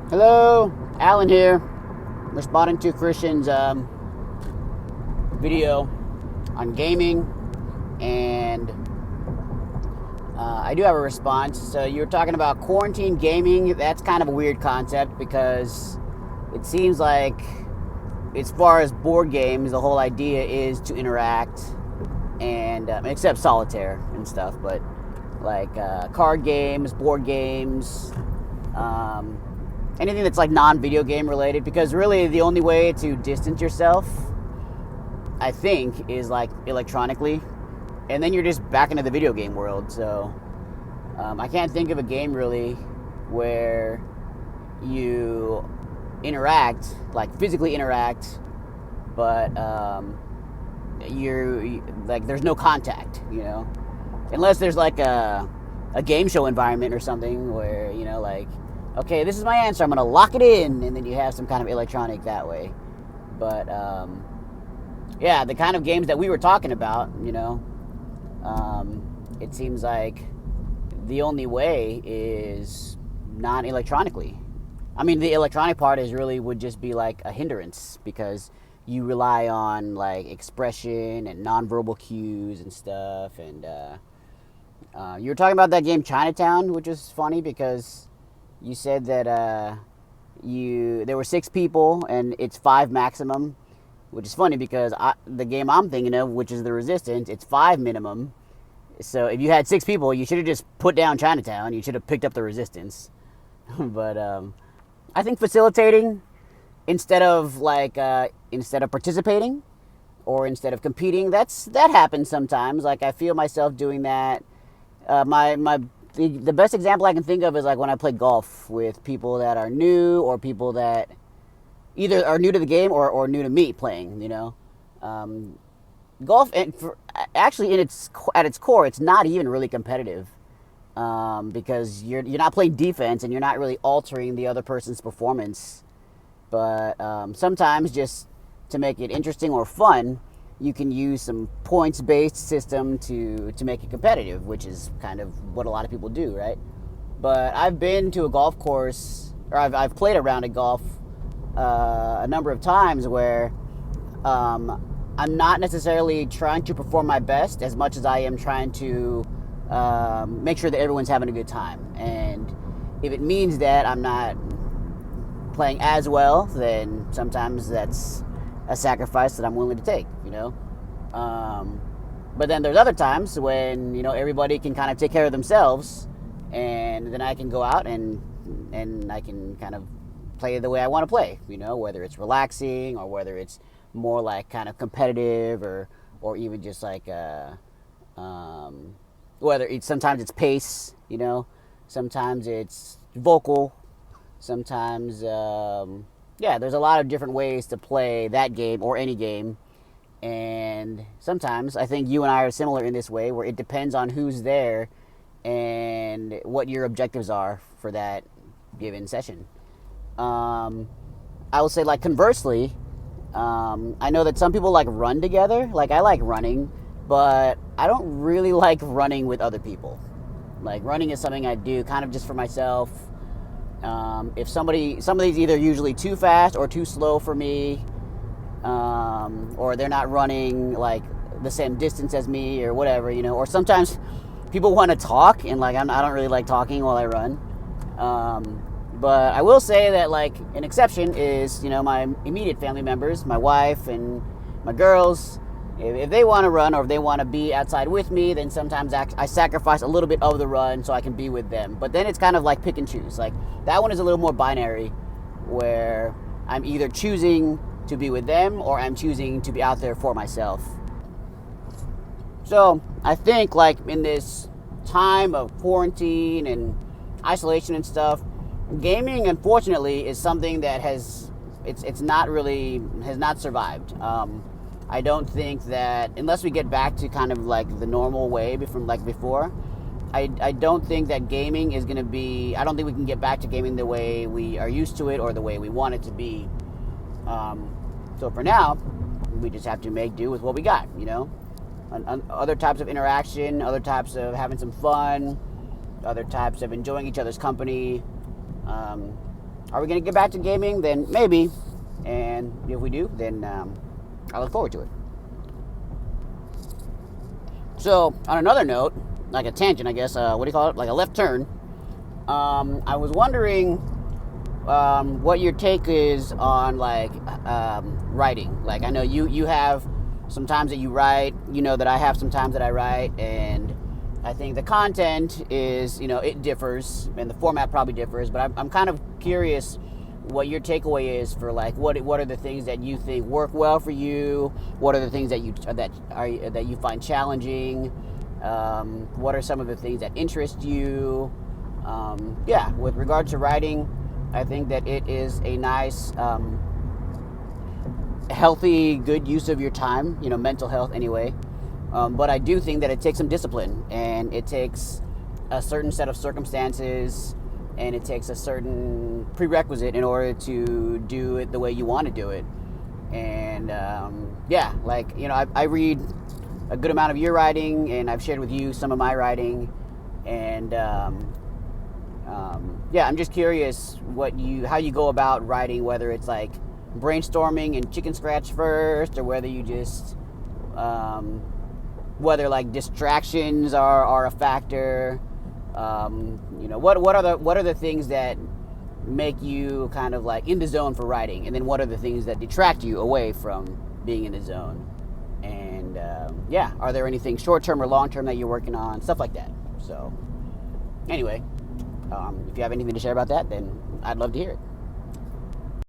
Hello, Alan here, responding to Christian's video on gaming, and I do have a response. So you were talking about quarantine gaming. That's kind of a weird concept because it seems like, as far as board games, the whole idea is to interact, and except solitaire and stuff, but like card games, board games. Anything that's like non-video game related, because really the only way to distance yourself, I think, is like electronically, and then you're just back into the video game world. So I can't think of a game really where you interact, like physically interact, but you're like, there's no contact, unless there's like a game show environment or something where, like, okay, this is my answer, I'm gonna lock it in, and then you have some kind of electronic that way. But yeah, the kind of games that we were talking about, it seems like the only way is non-electronically. I mean, the electronic part is really would just be like a hindrance, because you rely on like expression and nonverbal cues and stuff. And you were talking about that game Chinatown, which is funny because you said that there were 6 people and it's 5 maximum, which is funny because the game I'm thinking of, which is the Resistance, it's 5 minimum. So if you had 6 people, you should have just put down Chinatown. You should have picked up the Resistance. But I think facilitating instead of participating or instead of competing, that happens sometimes. Like, I feel myself doing that. The best example I can think of is like when I play golf with people that are new, or people that either are new to the game or new to me playing. Golf, actually, at its core, it's not even really competitive, because you're not playing defense and you're not really altering the other person's performance. But sometimes, just to make it interesting or fun, you can use some points-based system to make it competitive, which is kind of what a lot of people do, right? But I've been to a golf course, or I've played a round of golf a number of times where I'm not necessarily trying to perform my best as much as I am trying to make sure that everyone's having a good time. And if it means that I'm not playing as well, then sometimes that's a sacrifice that I'm willing to take, but then there's other times when, everybody can kind of take care of themselves, and then I can go out and I can kind of play the way I want to play, whether it's relaxing or whether it's more like kind of competitive, or even just like whether it's sometimes it's pace, sometimes it's vocal, sometimes there's a lot of different ways to play that game or any game. And sometimes I think you and I are similar in this way, where it depends on who's there and what your objectives are for that given session. I will say, like, conversely, I know that some people like run together. Like, I like running, but I don't really like running with other people. Like, running is something I do kind of just for myself. If somebody's either usually too fast or too slow for me, or they're not running like the same distance as me or whatever, or sometimes people want to talk, and like I don't really like talking while I run. But I will say that, like, an exception is, my immediate family members, my wife and my girls. If they want to run, or if they want to be outside with me, then sometimes I sacrifice a little bit of the run so I can be with them. But then it's kind of like pick and choose. Like, that one is a little more binary, where I'm either choosing to be with them or I'm choosing to be out there for myself. So I think, like, in this time of quarantine and isolation and stuff, gaming, unfortunately, is something that has not survived. I don't think that, unless we get back to kind of like the normal way from like before, I don't think that gaming is going to be, I don't think we can get back to gaming the way we are used to it or the way we want it to be. So for now, we just have to make do with what we got, other types of interaction, other types of having some fun, other types of enjoying each other's company. Are we going to get back to gaming? Then maybe. And if we do, then I look forward to it. So, on another note, like a tangent, I guess, what do you call it? Like a left turn. I was wondering what your take is on like writing. Like, I know you have some times that you write, you know that I have some times that I write, and I think the content is, it differs, and the format probably differs, but I'm kind of curious what your takeaway is for like what are the things that you think work well for you, what are the things that you find challenging, what are some of the things that interest you. With regard to writing, I think that it is a nice healthy, good use of your time, mental health anyway. But I do think that it takes some discipline, and it takes a certain set of circumstances, and it takes a certain prerequisite in order to do it the way you want to do it. And I read a good amount of your writing, and I've shared with you some of my writing, and I'm just curious how you go about writing, whether it's like brainstorming and chicken scratch first, or whether you just whether like distractions are a factor. What are the things that make you kind of like in the zone for writing, and then what are the things that detract you away from being in the zone? And are there anything short term or long term that you're working on, stuff like that? So anyway, if you have anything to share about that, then I'd love to hear it.